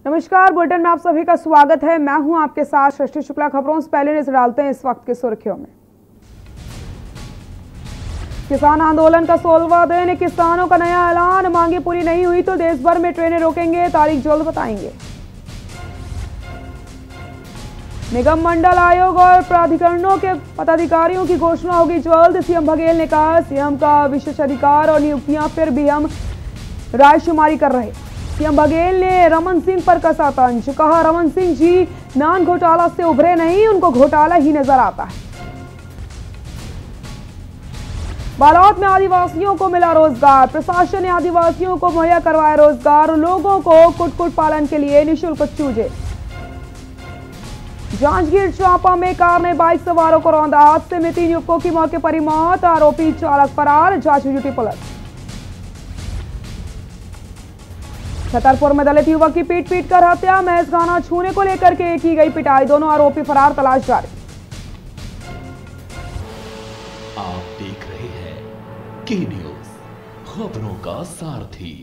नमस्कार, बुलेटिन में आप सभी का स्वागत है। मैं हूं आपके साथ सृष्टि शुक्ला। खबरों से पहले नजर डालते हैं इस वक्त की सुर्खियों में। किसान आंदोलन का 16वां दिन, किसानों का नया ऐलान, मांगे पूरी नहीं हुई तो देश भर में ट्रेनें रोकेंगे, तारीख जल्द बताएंगे। निगम मंडल आयोग और प्राधिकरणों के पदाधिकारियों की घोषणा होगी जल्द, सीएम बघेल ने कहा। सीएम का विशेषाधिकार और नियुक्तियां, फिर भी हम रायशुमारी कर रहे। सीएम बघेल ने रमन सिंह पर कसा तंज, कहा रमन सिंह जी नान घोटाला से उभरे नहीं, उनको घोटाला ही नजर आता है। बालोद में आदिवासियों को मिला रोजगार, प्रशासन ने आदिवासियों को मुहैया करवाया रोजगार, लोगों को कुक्कुट पालन के लिए निःशुल्क चूजे। जांजगीर चांपा में कार ने बाइक सवारों को रौंदा, हादसे में 3 युवकों की मौके पर ही मौत, आरोपी चालक फरार, जांच में जुटी पुलिस। छतरपुर में दलित युवक की पीट कर हत्या, महज गाना छूने को लेकर के की गई पिटाई, दोनों आरोपी फरार, तलाश जारी। आप देख रहे हैं के न्यूज, खबरों का सारथी।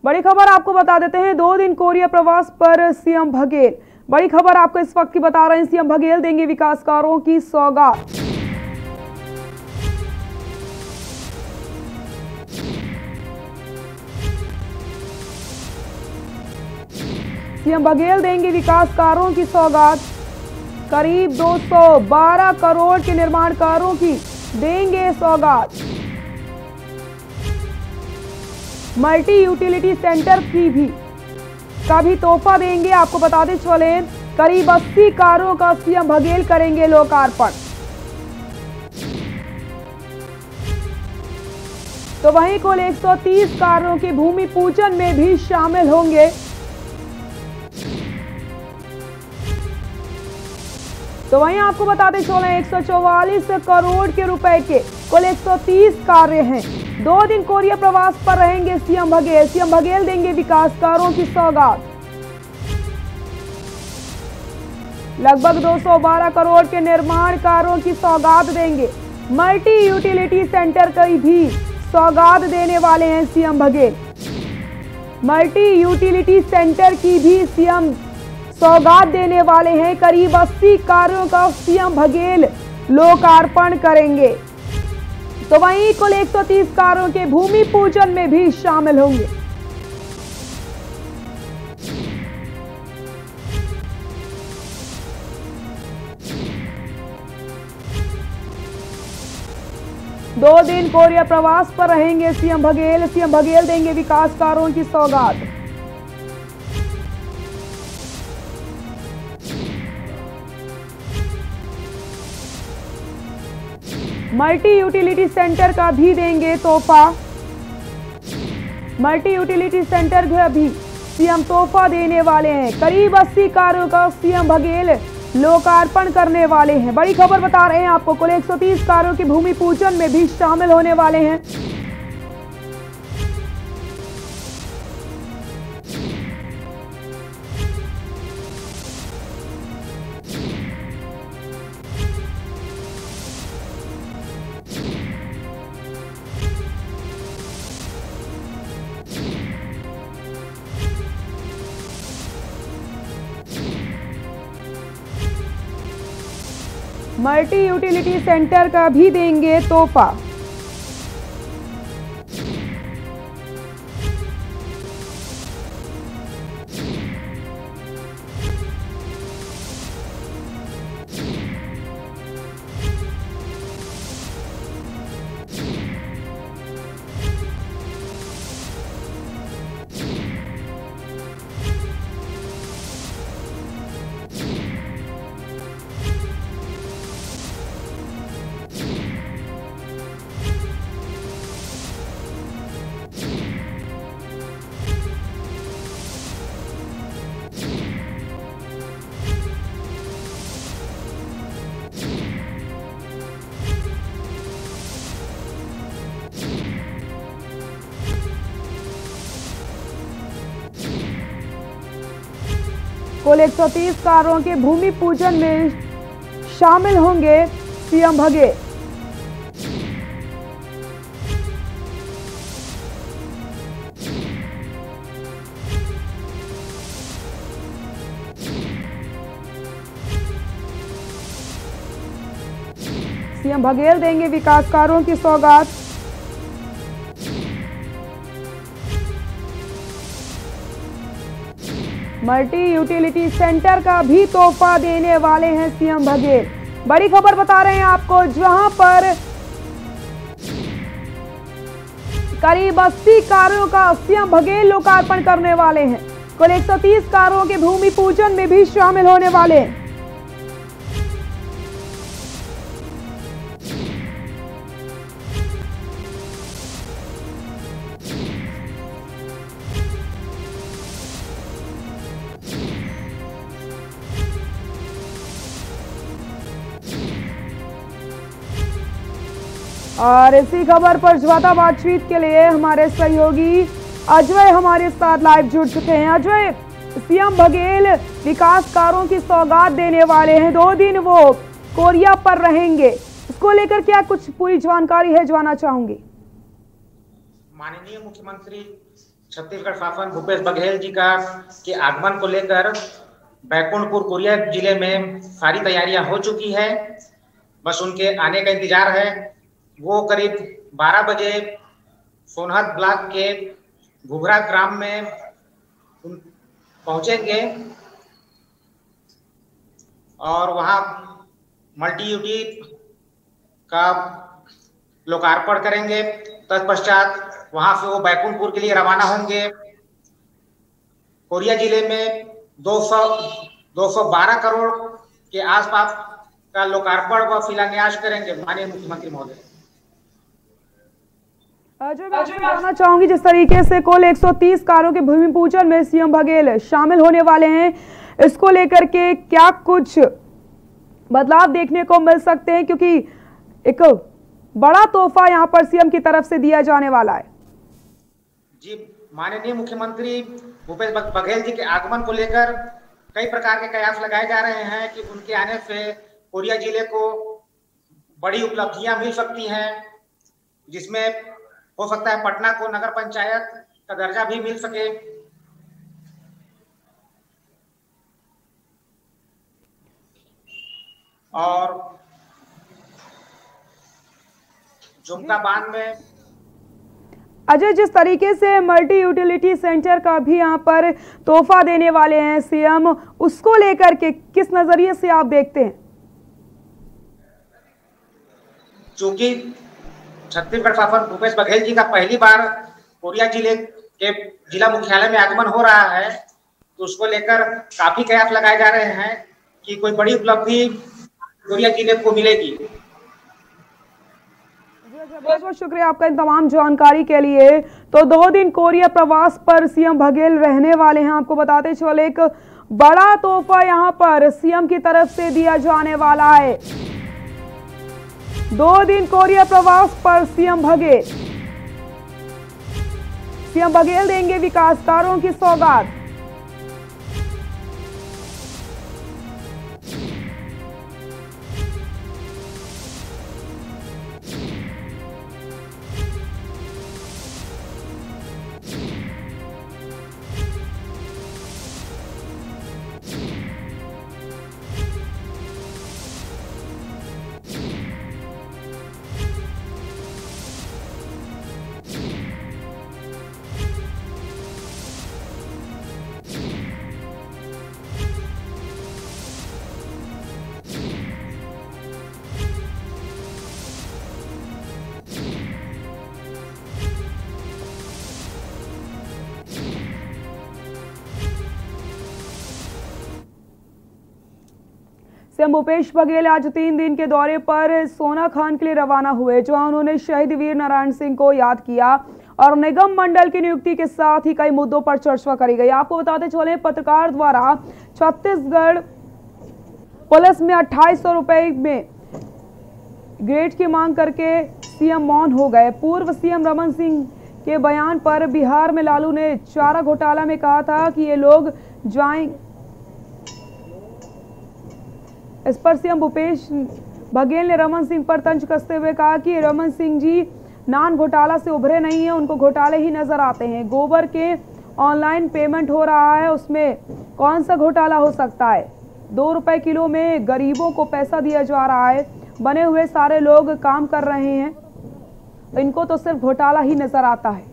बड़ी खबर आपको बता देते हैं, 2 दिन कोरिया प्रवास पर सीएम बघेल। बड़ी खबर आपको इस वक्त की बता रहे हैं, सीएम बघेल देंगे विकास कार्यों की सौगात। सीएम बघेल देंगे विकास कार्यों की सौगात, करीब 212 करोड़ के निर्माण कार्यों की देंगे सौगात। मल्टी यूटिलिटी सेंटर का भी तोहफा देंगे। आपको बताते चले, करीब 80 कार्यों का सीएम बघेल करेंगे लोकार्पण। तो वहीं कुल 130 कार्यों के भूमि पूजन में भी शामिल होंगे। तो वहीं आपको बताते चले, 144 करोड़ के रुपए के कुल 130 कार्य हैं। 2 दिन कोरिया प्रवास पर रहेंगे सीएम बघेल। सीएम बघेल देंगे विकास कार्यों की सौगात। लगभग 212 करोड़ के निर्माण कार्यों की सौगात देंगे। मल्टी यूटिलिटी सेंटर की भी सौगात देने वाले हैं CM Baghel. Multi utility centre की भी सीएम सौगात देने वाले हैं। करीब 80 कार्यों का सीएम बघेल लोकार्पण करेंगे। तो वहीं कुल 130 कार्यों के भूमि पूजन में भी शामिल होंगे। दो दिन कोरिया प्रवास पर रहेंगे सीएम बघेल। सीएम बघेल देंगे विकास कार्यों की सौगात। मल्टी यूटिलिटी सेंटर का भी देंगे तोहफा। मल्टी यूटिलिटी सेंटर का भी सीएम तोहफा देने वाले हैं। करीब 80 कार्यों का सीएम बघेल लोकार्पण करने वाले हैं। बड़ी खबर बता रहे हैं आपको, कुल 130 कार्यों की भूमि पूजन में भी शामिल होने वाले हैं। मल्टी यूटिलिटी सेंटर का भी देंगे तोहफा। कुल 130 कार्यों के भूमि पूजन में शामिल होंगे सीएम बघेल। सीएम बघेल देंगे विकास कार्यों की सौगात। मल्टी यूटिलिटी सेंटर का भी तोहफा देने वाले हैं सीएम बघेल। बड़ी खबर बता रहे हैं आपको, जहां पर करीब 80 कार्यों का सीएम बघेल लोकार्पण करने वाले हैं। कुल 130 कार्यों के भूमि पूजन में भी शामिल होने वाले हैं। और इसी खबर पर ज्यादा बातचीत के लिए हमारे सहयोगी अजय हमारे साथ लाइव जुड़ चुके हैं। अजय, सीएम बघेल विकास कार्यों की सौगात देने वाले हैं, 2 दिन वो कोरिया पर रहेंगे, इसको लेकर क्या कुछ पूरी जानकारी है, जानना चाहूंगी। माननीय मुख्यमंत्री छत्तीसगढ़ शासन भूपेश बघेल जी का के आगमन को लेकर बैकुंठपुर कोरिया जिले में सारी तैयारियां हो चुकी है, बस उनके आने का इंतजार है। वो करीब 12 बजे सोनहत ब्लॉक के घुघरा ग्राम में पहुंचेंगे और वहां मल्टी यूटिलिटी का लोकार्पण करेंगे। तत्पश्चात वहां से वो बैकुंठपुर के लिए रवाना होंगे। कोरिया जिले में 212 करोड़ के आसपास का लोकार्पण व शिलान्यास करेंगे माननीय मुख्यमंत्री महोदय। अजय, मैं जानना चाहूंगी, जिस तरीके से कुल 130 कार्यों के भूमि पूजन में सीएम बघेल शामिल होने वाले हैं, इसको लेकर के क्या कुछ बदलाव देखने को मिल सकते हैं, क्योंकि एक बड़ा तोहफा यहां पर सीएम की तरफ से दिया जाने वाला है। जी, माननीय मुख्यमंत्री भूपेश बघेल जी के आगमन को लेकर कई प्रकार के कयास लगाए जा रहे हैं कि उनके आने से कोरिया जिले को बड़ी उपलब्धियां मिल सकती हैं, जिसमें हो सकता है पटना को नगर पंचायत का दर्जा भी मिल सके। और झुमका बांध में अजय, जिस तरीके से मल्टी यूटिलिटी सेंटर का भी यहाँ पर तोहफा देने वाले हैं सीएम, उसको लेकर के किस नजरिए से आप देखते हैं? चूंकि छत्तीसगढ़ शासन भूपेश बघेल जी का पहली बार कोरिया जिले के जिला मुख्यालय में आगमन हो रहा है, तो उसको लेकर काफी कयास लगाए जा रहे हैं कि कोई बड़ी उपलब्धि कोरिया जिले को मिलेगी। बहुत बहुत शुक्रिया आपका इन तमाम जानकारी के लिए। तो 2 दिन कोरिया प्रवास पर सीएम बघेल रहने वाले हैं। आपको बताते चले, एक बड़ा तोहफा यहां पर सीएम की तरफ से दिया जाने वाला है। 2 दिन कोरिया प्रवास पर सीएम बघेल देंगे विकास कार्यों की सौगात। सीएम भूपेश बघेल आज 3 दिन के दौरे पर सोनाखान के लिए रवाना हुए, जहां उन्होंने शहीद वीर नारायण सिंह को याद किया और निगम मंडल की नियुक्ति के साथ ही कई मुद्दों पर चर्चा करी गई। आपको बताते चले, पत्रकार द्वारा छत्तीसगढ़ पुलिस में 2800 रुपए में ग्रेड की मांग करके सीएम मौन हो गए। पूर्व सीएम रमन सिंह के बयान पर बिहार में लालू ने चारा घोटाला में कहा था कि ये लोग जाएंगे। इस पर सीएम भूपेश बघेल ने रमन सिंह पर तंज कसते हुए कहा कि रमन सिंह जी नान घोटाला से उभरे नहीं है, उनको घोटाले ही नजर आते हैं। गोबर के ऑनलाइन पेमेंट हो रहा है, उसमें कौन सा घोटाला हो सकता है? 2 रुपए किलो में गरीबों को पैसा दिया जा रहा है। बने हुए सारे लोग काम कर रहे हैं, इनको तो सिर्फ घोटाला ही नजर आता है।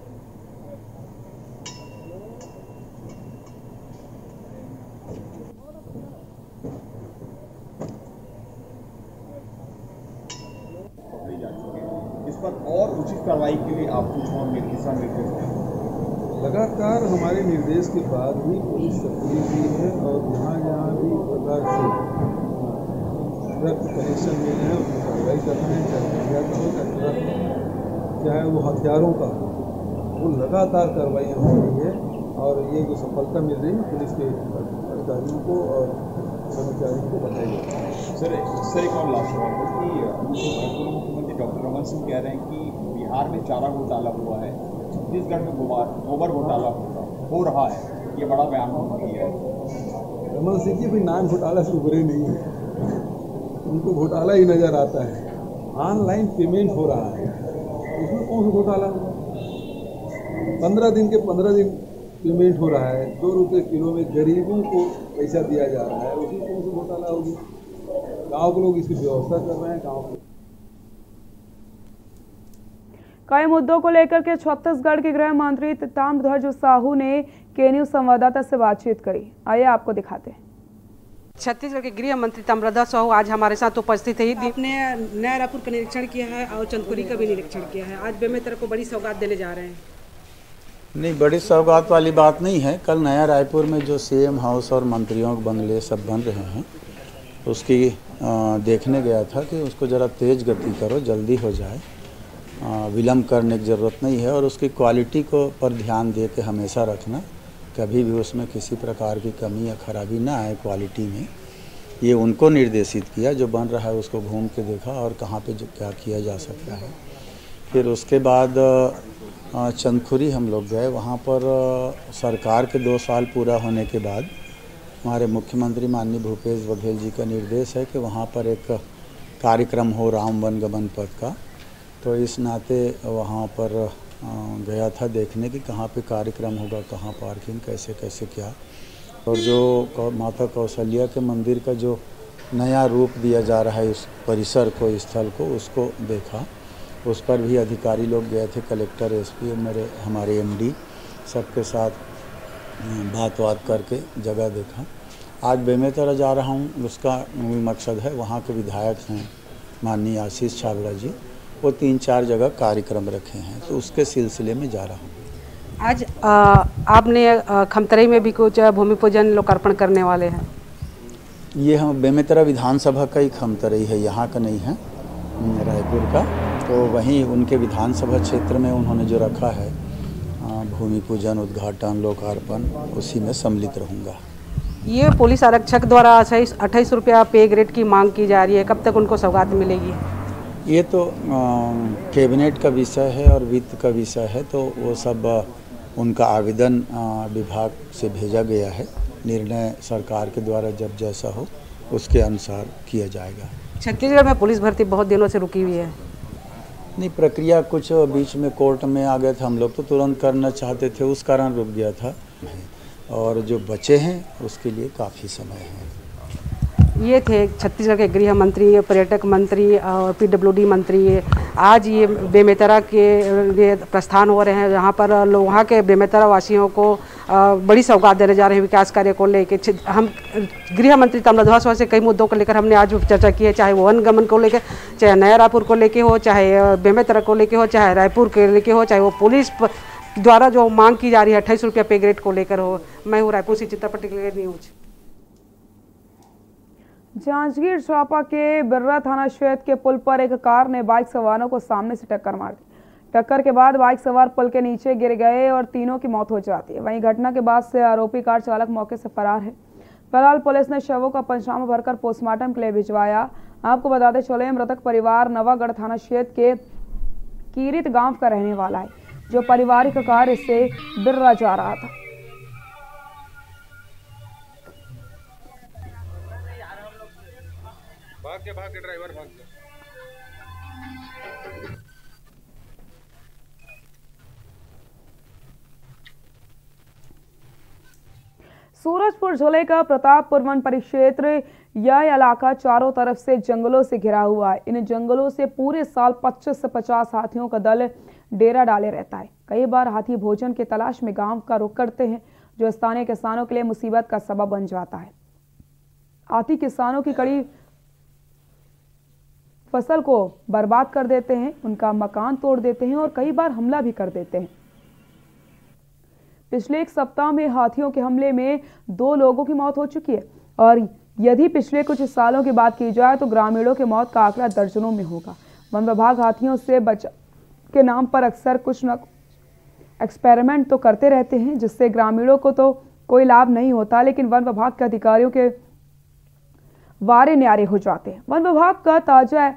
इस पर और उचित कार्रवाई के लिए आप कुछ और दिशा निर्देश दें। लगातार हमारे निर्देश के बाद भी पुलिस सक्रिय हुई है और जहाँ जहाँ भी प्रकार से ड्रग कनेक्शन मिले हैं उसमें कार्रवाई कर रहे हैं, चाहे मीडिया का हो चाहे वो हथियारों का हो, वो लगातार कार्रवाई हो रही है और ये जो सफलता मिल रही है पुलिस के अधिकारियों को और कर्मचारियों को बताई जाती है। सर एक और लास्ट सवाल है कि मुख्यमंत्री डॉक्टर रमन सिंह कह रहे हैं कि बिहार में चारा घोटाला हुआ है, छत्तीसगढ़ में गोबर घोटाला हो रहा है, ये बड़ा बयान उन्होंने दिया है। रमन सिंह जी भी नान घोटाला से उभरे नहीं है, उनको घोटाला ही नज़र आता है। ऑनलाइन पेमेंट हो रहा है, उसमें कौन सा घोटाला हुआ? 15 दिन के 15 दिन पेमेंट हो रहा है, 2 रुपये किलो में गरीबों को पैसा दिया जा रहा है, उसमें कौन सा घोटाला होगी? गाँव के लोग इसकी व्यवस्था कर रहे हैं। गाँव के कई मुद्दों को लेकर के छत्तीसगढ़ के गृह मंत्री ताम्रध्वज साहू ने के न्यूज संवाददाता से बातचीत करी। आइए आपको दिखाते हैं। छत्तीसगढ़ के गृह मंत्री ताम्रध्वज साहू आज हमारे साथ उपस्थित है। आपने नया रायपुर का निरीक्षण किया है और चंदखुरी का भी निरीक्षण किया है। आज बेमेतरा को बड़ी सौगात देने जा रहे हैं। नहीं, बड़ी सौगात वाली बात नहीं है। कल नया रायपुर में जो सीएम हाउस और मंत्रियों के बंगले सब बन रहे हैं, उसकी देखने गया था कि उसको ज़रा तेज़ गति करो, जल्दी हो जाए, विलम्ब करने की ज़रूरत नहीं है और उसकी क्वालिटी को पर ध्यान दे के हमेशा रखना, कभी भी उसमें किसी प्रकार की कमी या खराबी ना आए क्वालिटी में। ये उनको निर्देशित किया, जो बन रहा है उसको घूम के देखा और कहाँ पे जो क्या किया जा सकता है। फिर उसके बाद चंदखुरी हम लोग गए। वहाँ पर सरकार के 2 साल पूरा होने के बाद हमारे मुख्यमंत्री माननीय भूपेश बघेल जी का निर्देश है कि वहाँ पर एक कार्यक्रम हो राम वन गमन पथ का। तो इस नाते वहाँ पर गया था देखने की कहाँ पे कार्यक्रम होगा, कहाँ पार्किंग, कैसे कैसे क्या। और जो माता कौशल्या के मंदिर का जो नया रूप दिया जा रहा है इस परिसर को, स्थल को, उसको देखा। उस पर भी अधिकारी लोग गए थे, कलेक्टर, एसपी, हमारे एमडी सबके साथ बात करके जगह देखा। आज बेमेतरा जा रहा हूँ, उसका मूल मकसद है, वहाँ के विधायक हैं माननीय आशीष छाबड़ा जी, वो 3-4 जगह कार्यक्रम रखे हैं, तो उसके सिलसिले में जा रहा हूँ। आज आपने खमतराई में भी कुछ भूमि पूजन लोकार्पण करने वाले हैं। ये हम बेमेतरा विधानसभा का ही खमतराई है, यहाँ का नहीं है, रायपुर का। तो वहीं उनके विधानसभा क्षेत्र में उन्होंने जो रखा है भूमि पूजन, उद्घाटन, लोकार्पण, उसी में सम्मिलित रहूँगा। ये पुलिस आरक्षक द्वारा 28 रुपया पे ग्रेड की मांग की जा रही है, कब तक उनको सौगात मिलेगी? ये तो कैबिनेट का विषय है और वित्त का विषय है, तो वो सब उनका आवेदन विभाग से भेजा गया है। निर्णय सरकार के द्वारा जब जैसा हो उसके अनुसार किया जाएगा। छत्तीसगढ़ में पुलिस भर्ती बहुत दिनों से रुकी हुई है। नहीं, प्रक्रिया कुछ बीच में कोर्ट में आ गया था, हम लोग तो तुरंत करना चाहते थे, उस कारण रुक गया था। और जो बचे हैं उसके लिए काफ़ी समय है। ये थे छत्तीसगढ़ के गृह मंत्री, पर्यटक मंत्री और पीडब्ल्यूडी मंत्री। आज ये बेमेतरा के लिए प्रस्थान हो रहे हैं, जहाँ पर लोग वहाँ के बेमेतरा वासियों को बड़ी सौगात देने जा रहे हैं विकास कार्य को लेकर। हम गृह मंत्री ताम्रध्वज से कई मुद्दों को लेकर हमने आज चर्चा की है, चाहे वो वन गमन को लेकर, चाहे नया रायपुर को लेकर हो, चाहे बेमेतरा को लेकर हो, चाहे रायपुर के लेकर हो, चाहे वो पुलिस द्वारा जो मांग की जा रही है 28 रुपया पे ग्रेड को लेकर हो। मैं हूँ रायपुर से चित्रपट न्यूज। जांजगीर चांपा के बिर्रा थाना क्षेत्र के पुल पर एक कार ने बाइक सवारों को सामने से टक्कर मार दी। टक्कर के बाद बाइक सवार पुल के नीचे गिर गए और तीनों की मौत हो जाती है। वहीं घटना के बाद से आरोपी कार चालक मौके से फरार है। फिलहाल पुलिस ने शवों का पंचनामा भरकर पोस्टमार्टम के लिए भिजवाया। आपको बताते चले, मृतक परिवार नवागढ़ थाना क्षेत्र के कीरित गांव का रहने वाला है, जो पारिवारिक कार्य से बिर्रा जा रहा था। भाग के ड्राइवर भाग के। सूरजपुर जिले का प्रतापपुर वन परिक्षेत्र यह इलाका चारों तरफ से जंगलों से घिरा हुआ है। इन जंगलों से पूरे साल 25 से 50 हाथियों का दल डेरा डाले रहता है। कई बार हाथी भोजन की तलाश में गांव का रुख करते हैं, जो स्थानीय किसानों के लिए मुसीबत का सबब बन जाता है। हाथी किसानों की कड़ी फसल को बर्बाद कर देते हैं, उनका मकान तोड़ देते हैं और कई बार हमला भी कर देते हैं। पिछले एक सप्ताह में हाथियों के हमले में 2 लोगों की मौत हो चुकी है और यदि पिछले कुछ सालों की बात की जाए तो ग्रामीणों की मौत का आंकड़ा दर्जनों में होगा। वन विभाग हाथियों से बचाव के नाम पर अक्सर कुछ न एक्सपेरिमेंट तो करते रहते हैं, जिससे ग्रामीणों को तो कोई लाभ नहीं होता, लेकिन वन विभाग के अधिकारियों के वारे न्यारे हो जाते हैं। वन विभाग का ताजा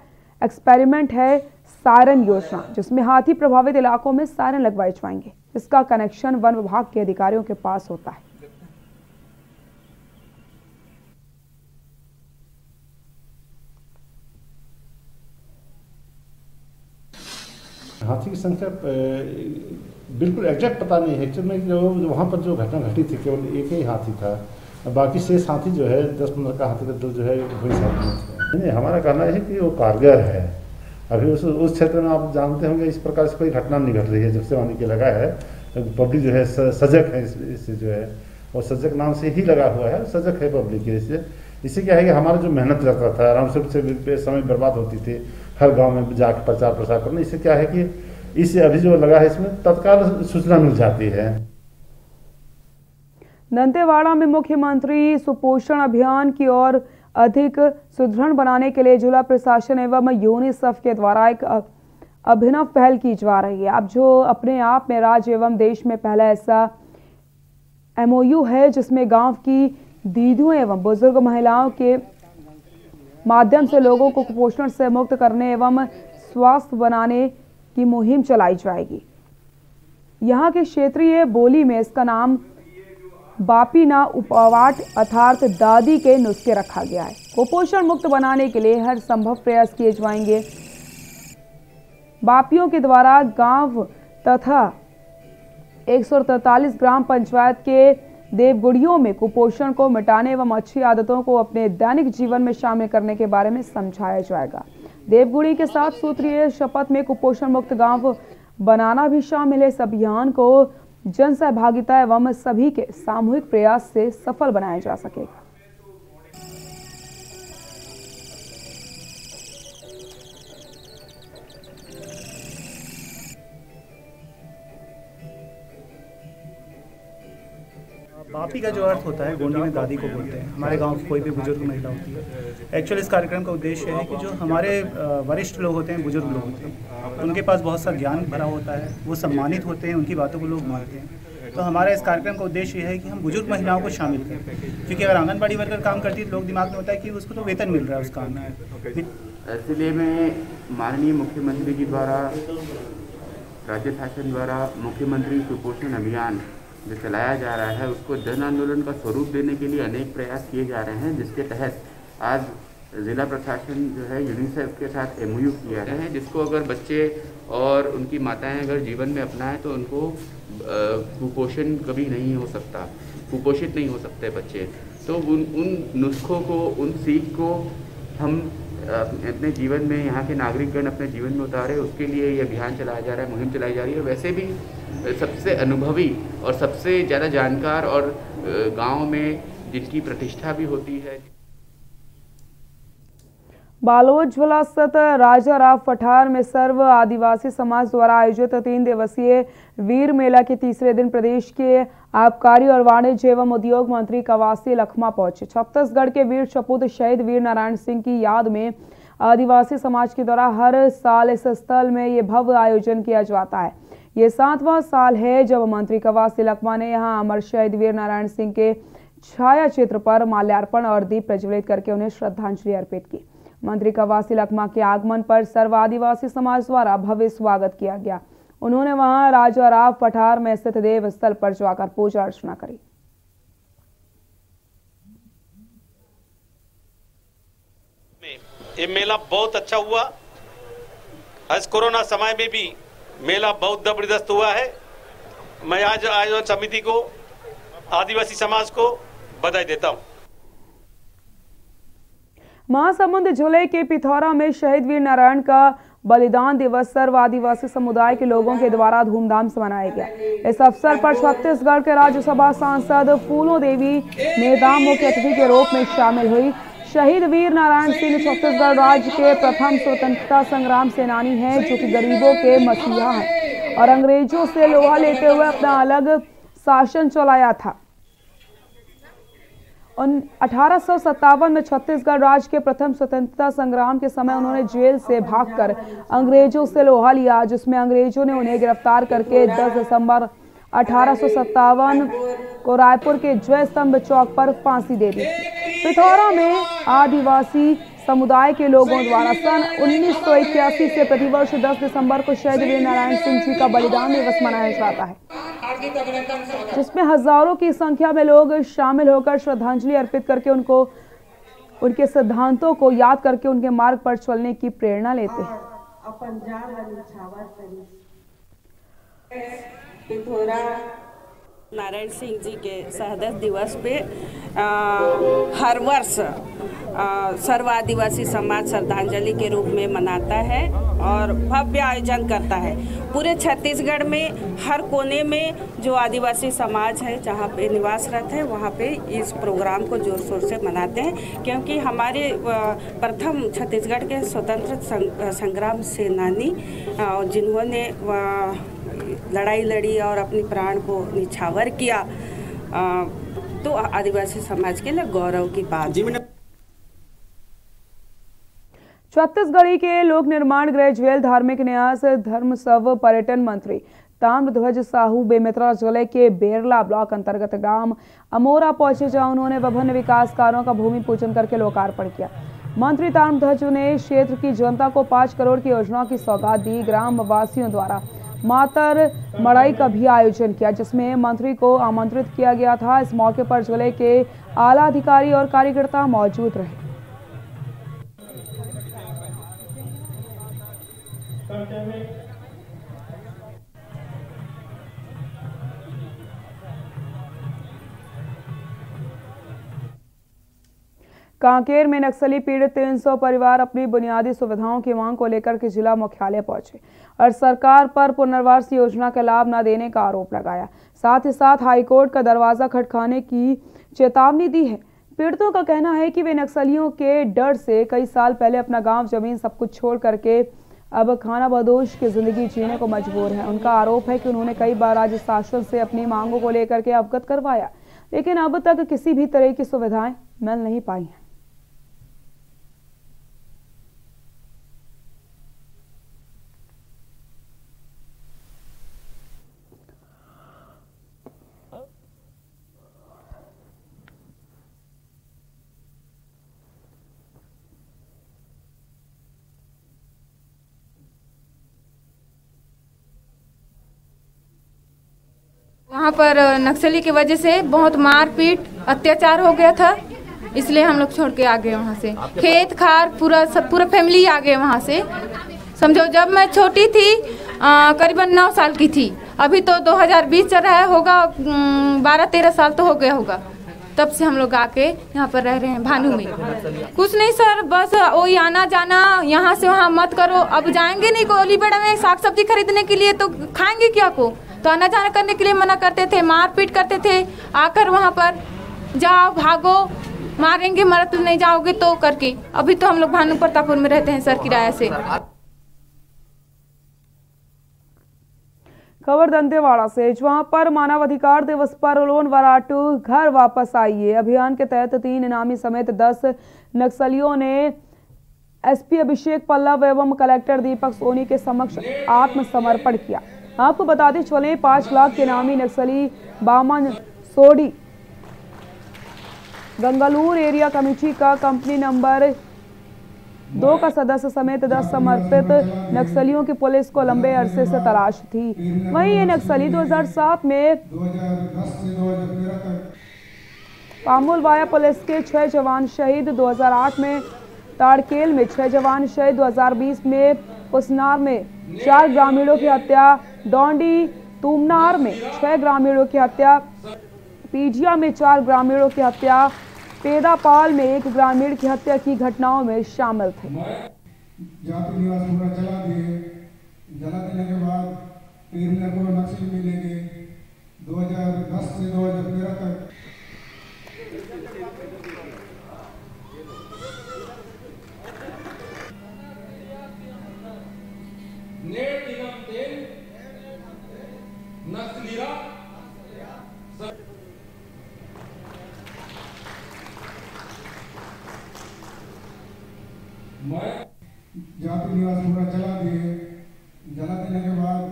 एक्सपेरिमेंट है सायरन योजना, जिसमें हाथी प्रभावित इलाकों में सायरन लगवाए जाएंगे। इसका कनेक्शन वन विभाग के अधिकारियों के पास होता है। हाथी की संख्या बिल्कुल एग्जैक्ट पता नहीं है। एक्चुअली में जो वहाँ पर जो घटना घटी थी केवल एक ही हाथी था, बाकी शेष हाथी जो है 10-15 का हाथी का दल जो है वही साथ नहीं। हमारा कहना है कि वो कारगर है। अभी उस क्षेत्र में आप जानते होंगे इस प्रकार से कोई घटना नहीं घट रही है। जब से आने के लगा है पब्लिक जो है सजग है, इससे जो है और सजग नाम से ही लगा हुआ है, सजग है पब्लिक के। इससे क्या है कि हमारा जो मेहनत रहता था, आराम से समय बर्बाद होती थी हर गांव में जाकर प्रचार प्रसार करना। इससे क्या है कि इससे अभी जो लगा है इसमें तत्काल सूचना मिल जाती है। दंतेवाड़ा में मुख्यमंत्री सुपोषण अभियान की ओर अधिक सुदृढ़ बनाने के लिए जिला प्रशासन एवं यूनिसेफ के द्वारा एक अभिनव पहल की जा रही है। अब जो अपने आप में राज्य एवं देश में पहला ऐसा MOU है, जिसमें गांव की दीदियों एवं बुजुर्ग महिलाओं के माध्यम से लोगों को कुपोषण से मुक्त करने एवं स्वास्थ्य बनाने की मुहिम चलाई जाएगी। यहाँ के क्षेत्रीय बोली में इसका नाम बापी ना उपवाट अर्थात दादी के नुस्खे रखा गया है। कुपोषण मुक्त बनाने के लिए हर संभव प्रयास किए जाएंगे। बापियों के द्वारा गांव तथा 143 ग्राम पंचायत के देवगुड़ियों में कुपोषण को मिटाने एवं अच्छी आदतों को अपने दैनिक जीवन में शामिल करने के बारे में समझाया जाएगा। देवगुड़ी के 7 सूत्रीय शपथ में कुपोषण मुक्त गांव बनाना भी शामिल है। इस अभियान को जन सहभागिता एवं सभी के सामूहिक प्रयास से सफल बनाया जा सकेगा। बापी का जो अर्थ होता है गोंडी में दादी को बोलते हैं। हमारे गांव की कोई भी बुजुर्ग महिला होती है। एक्चुअली इस कार्यक्रम का उद्देश्य है कि जो हमारे वरिष्ठ लोग होते हैं, बुजुर्ग लोग होते हैं, उनके पास बहुत सा ज्ञान भरा होता है, वो सम्मानित होते हैं, उनकी बातों को लोग मानते हैं। तो हमारा इस कार्यक्रम का उद्देश्य ये है कि हम बुजुर्ग महिलाओं को शामिल करें, क्योंकि अगर आंगनबाड़ी वर्कर काम करती है तो लोग दिमाग में होता है कि उसको तो वेतन मिल रहा है उस काम में। इसलिए मैं माननीय मुख्यमंत्री जी द्वारा, राज्य शासन द्वारा मुख्यमंत्री कुपोषण अभियान जो चलाया जा रहा है उसको जन आंदोलन का स्वरूप देने के लिए अनेक प्रयास किए जा रहे हैं, जिसके तहत आज ज़िला प्रशासन जो है यूनिसेफ के साथ MOU किया है, जिसको अगर बच्चे और उनकी माताएं अगर जीवन में अपनाएं तो उनको कुपोषण कभी नहीं हो सकता, कुपोषित नहीं हो सकते बच्चे। तो उन नुस्खों को, उन सीख को हम अपने जीवन में, यहाँ के नागरिकगण अपने जीवन में उतारे, उसके लिए ये अभियान चलाया जा रहा है, मुहिम चलाई जा रही है। वैसे भी सबसे अनुभवी और सबसे ज़्यादा जानकार और गांव में जिनकी प्रतिष्ठा भी होती है। बालोद जिला स्थित राजा राव पठार में सर्व आदिवासी समाज द्वारा आयोजित 3 दिवसीय वीर मेला के तीसरे दिन प्रदेश के आबकारी और वाणिज्य एवं उद्योग मंत्री कवासी लखमा पहुंचे। छत्तीसगढ़ के वीर सपूत शहीद वीर नारायण सिंह की याद में आदिवासी समाज के द्वारा हर साल इस स्थल में ये भव्य आयोजन किया जाता है। ये 7वां साल है जब मंत्री कवासी लखमा ने यहाँ अमर शहीद वीर नारायण सिंह के छाया चित्र पर माल्यार्पण और दीप प्रज्वलित करके उन्हें श्रद्धांजलि अर्पित की। मंत्री कवासी लखमा के आगमन पर सर्व आदिवासी समाज द्वारा भव्य स्वागत किया गया। उन्होंने वहां राजा राव पठार में स्थित देव स्थल पर जाकर पूजा अर्चना करी। ये मेला बहुत अच्छा हुआ। आज कोरोना समय में भी मेला बहुत जबरदस्त हुआ है। मैं आज आयोजन समिति को, आदिवासी समाज को बधाई देता हूं। महासमुंद जिले के पिथौरा में शहीद वीर नारायण का बलिदान दिवस सर्व आदिवासी समुदाय के लोगों के द्वारा धूमधाम से मनाया गया। इस अवसर पर छत्तीसगढ़ के राज्यसभा सांसद फूलो देवी नेता मुख्य अतिथि के रूप में शामिल हुई। शहीद वीर नारायण सिंह छत्तीसगढ़ राज्य के प्रथम स्वतंत्रता संग्राम सेनानी हैं, जो कि गरीबों के मसीहा हैं और अंग्रेजों से लोहा लेते हुए अपना अलग शासन चलाया था। 1857 में छत्तीसगढ़ राज्य के प्रथम स्वतंत्रता संग्राम के समय उन्होंने जेल से भागकर अंग्रेजों से लोहा लिया, जिसमें अंग्रेजों ने उन्हें गिरफ्तार करके 10 दिसंबर 1857 को रायपुर के जय स्तंभ चौक पर फांसी दे दी। पिथौरा में आदिवासी समुदाय के लोगों द्वारा सन 1981 से प्रतिवर्ष 10 दिसंबर को शहीद वीर नारायण सिंह जी का बलिदान दिवस मनाया जाता है, जिसमें हजारों की संख्या में लोग शामिल होकर श्रद्धांजलि अर्पित करके उनके सिद्धांतों को याद करके उनके मार्ग पर चलने की प्रेरणा लेते हैं। पिथौरा नारायण सिंह जी के शहादत दिवस पे हर वर्ष सर्व आदिवासी समाज श्रद्धांजलि के रूप में मनाता है और भव्य आयोजन करता है। पूरे छत्तीसगढ़ में हर कोने में जो आदिवासी समाज है जहाँ पे निवासरत है वहाँ पे इस प्रोग्राम को जोर शोर से मनाते हैं, क्योंकि हमारे प्रथम छत्तीसगढ़ के स्वतंत्र संग्राम सेनानी जिन्होंने लड़ाई लड़ी और अपनी प्राण को निछावर किया, तो आदिवासी समाज के लिए गौरव की बात। छत्तीसगढ़ी के लोक निर्माण गृह जेल धार्मिक न्यास धर्म सव पर्यटन मंत्री ताम्रध्वज साहू बेमेतरा जिले के बेरला ब्लॉक अंतर्गत ग्राम अमोरा पहुंचे, जहां उन्होंने विभिन्न विकास कार्यों का भूमि पूजन करके लोकार्पण किया। मंत्री ताम्रध्वज ने क्षेत्र की जनता को 5 करोड़ की योजनाओं की सौगात दी। ग्राम वासियों द्वारा मातर मड़ाई का भी आयोजन किया, जिसमें मंत्री को आमंत्रित किया गया था। इस मौके पर जिले के आला अधिकारी और कार्यकर्ता मौजूद रहे। कांकेर में नक्सली पीड़ित 300 परिवार अपनी बुनियादी सुविधाओं की मांग को लेकर के जिला मुख्यालय पहुंचे और सरकार पर पुनर्वास योजना का लाभ न देने का आरोप लगाया। साथ ही साथ हाईकोर्ट का दरवाजा खटखाने की चेतावनी दी है। पीड़ितों का कहना है कि वे नक्सलियों के डर से कई साल पहले अपना गांव, जमीन सब कुछ छोड़ करके अब खाना बदोश की जिंदगी जीने को मजबूर है। उनका आरोप है कि उन्होंने कई बार राज्य शासन से अपनी मांगों को लेकर के अवगत करवाया, लेकिन अब तक किसी भी तरह की सुविधाएं मिल नहीं पाई हैं। वहाँ पर नक्सली की वजह से बहुत मारपीट अत्याचार हो गया था, इसलिए हम लोग छोड़ के आ गए वहाँ से। खेत खार पूरा फैमिली आ गए वहाँ से। समझो जब मैं छोटी थी करीबन 9 साल की थी, अभी तो 2020 चल रहा है, होगा 12-13 साल तो हो गया होगा। तब से हम लोग आके यहाँ पर रह रहे हैं भानु में। कुछ नहीं सर, बस वही आना जाना, यहाँ से वहाँ मत करो। अब जाएंगे नहीं कोलीबेड़ा में साग सब्जी खरीदने के लिए, तो खाएंगे क्या को? तो आना जाना करने के लिए मना करते थे, मारपीट करते थे। आकर वहाँ पर जाओ भागो, मारेंगे, मरत नहीं जाओगे तो करके। अभी तो हम लोग भानु प्रतापपुर में रहते हैं सर किराया से। खबर दंतेवाड़ा से, जहां पर मानवाधिकार दिवस पर लोन वराटू घर वापस आइए अभियान के तहत 3 इनामी समेत 10 नक्सलियों ने एसपी अभिषेक पल्लव एवं कलेक्टर दीपक सोनी के समक्ष आत्मसमर्पण किया। आपको बताते चले 5 लाख के इनामी नक्सली बामन सोडी गंगालूर एरिया कमेटी का कंपनी नंबर 2 का सदस्य समेत 10 समर्पित नक्सलियों की पुलिस को लंबे अरसे से तलाश थी। वहीं ये नक्सली 2007 में पामुलवाया पुलिस के 6 जवान शहीद, 2008 में ताड़केल में 6 जवान शहीद, 2020 में कुसनार में 4 ग्रामीणों की हत्या, डोंडी तुमनार में 6 ग्रामीणों की हत्या, पीजिया में 4 ग्रामीणों की हत्या, पेदापाल में 1 ग्रामीण की हत्या की घटनाओं में शामिल थे। जाति निवास पूरा जला दिए। जला देने के बाद फिर मेरे को नक्सली मिलेंगे 2010 से 2013 तक। जाति निवास पूरा जला दिए। जला देने के बाद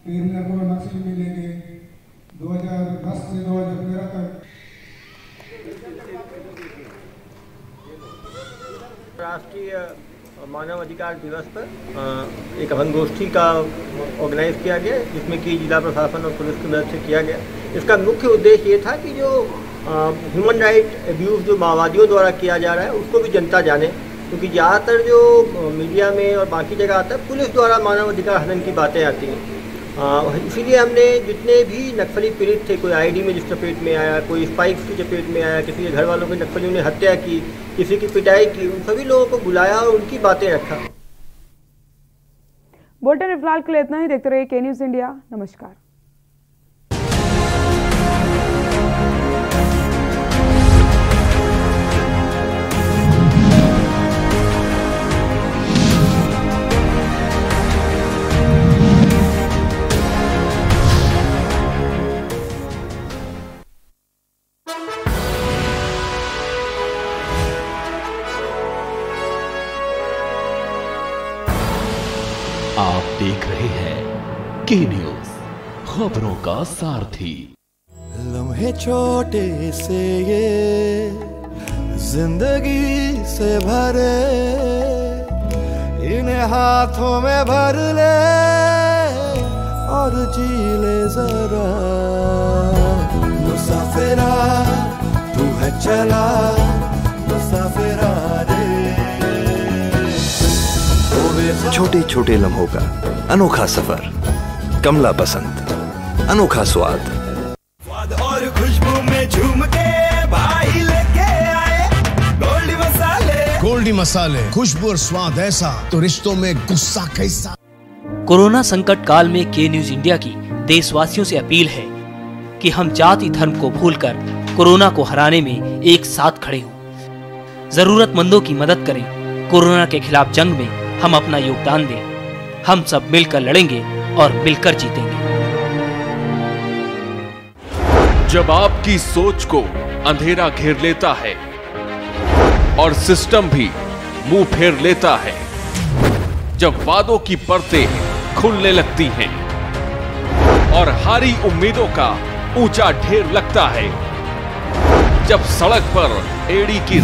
फिर मेरे को नक्सली मिलेंगे 2010 से 2013 तक। राष्ट्रीय मानव अधिकार दिवस पर एक संगोष्ठी का ऑर्गेनाइज किया गया, जिसमें कि जिला प्रशासन और पुलिस की मदद से किया गया। इसका मुख्य उद्देश्य ये था कि जो ह्यूमन राइट अब्यूज़ जो माओवादियों द्वारा किया जा रहा है उसको भी जनता जाने, क्योंकि ज़्यादातर जो मीडिया में और बाकी जगह आता है पुलिस द्वारा मानव अधिकार हनन की बातें आती हैं। इसीलिए हमने जितने भी नक्सली पीड़ित थे, कोई आईडी में जिस चपेट में आया, कोई स्पाइक्स की चपेट में आया, किसी के घर वालों के नक्सलियों ने हत्या की, किसी की पिटाई की, उन सभी लोगों को बुलाया और उनकी बातें रखा। बुलेटिन में फिलहाल के लिए इतना ही। देखते रहिए के न्यूज़ इंडिया। नमस्कार। आप देख रहे हैं के न्यूज़, खबरों का सारथी। लम्हे छोटे से ये जिंदगी से भरे, इन्हें हाथों में भर ले और जी ले जरा। मुसाफिरा तू है चला, मुसाफिरा रे। छोटे छोटे लम्हों का अनोखा सफर, कमला पसंद, अनोखा स्वाद और खुशबू में झूम के भाई लेके आए गोल्डी मसाले। गोल्डी मसाले, खुशबू और स्वाद ऐसा तो रिश्तों में गुस्सा कैसा। कोरोना संकट काल में के न्यूज इंडिया की देशवासियों से अपील है कि हम जाति धर्म को भूलकर कोरोना को हराने में एक साथ खड़े हों, जरूरतमंदों की मदद करें। कोरोना के खिलाफ जंग में हम अपना योगदान दें। हम सब मिलकर लड़ेंगे और मिलकर जीतेंगे। जब आपकी सोच को अंधेरा घेर लेता है और सिस्टम भी मुंह फेर लेता है, जब वादों की परतें खुलने लगती हैं और हारी उम्मीदों का ऊंचा ढेर लगता है, जब सड़क पर एड़ी की